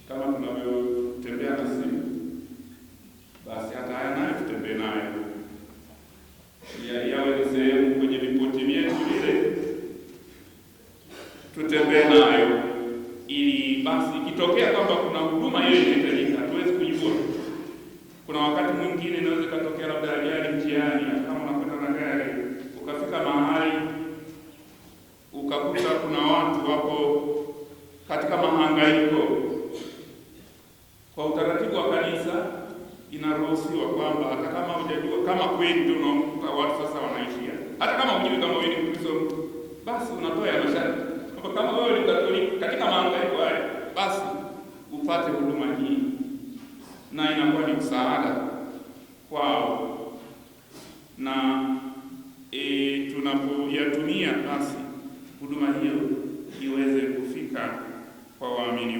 kama tunavyotembea na simu, basi hata haya nayo tutembee nayo, yawe ni sehemu kwenye ripoti yetu ile, tutembee nayo, ili basi ikitokea kwamba kuna huduma hiyo inahitajika, hatuwezi kujua. Kuna wakati mwingine inaweza katokea labda ajali njiani, kama unakwenda na gari ukafika mahali ukakuta kuna watu wapo katika mahangaiko. Kwa utaratibu wa kanisa inaruhusiwa kwamba hata kama hujajua kama kweli ndio unakuta watu sasa wanaishia, hata kama hujui kama wewe ni Mkristo, basi unatoa ya masharti kwamba kama wewe ni Katoliki katika mahangaiko haya, basi upate huduma hii, na inakuwa ni msaada kwao, na tunapoyatumia basi huduma hiyo iweze kufika kwa waamini.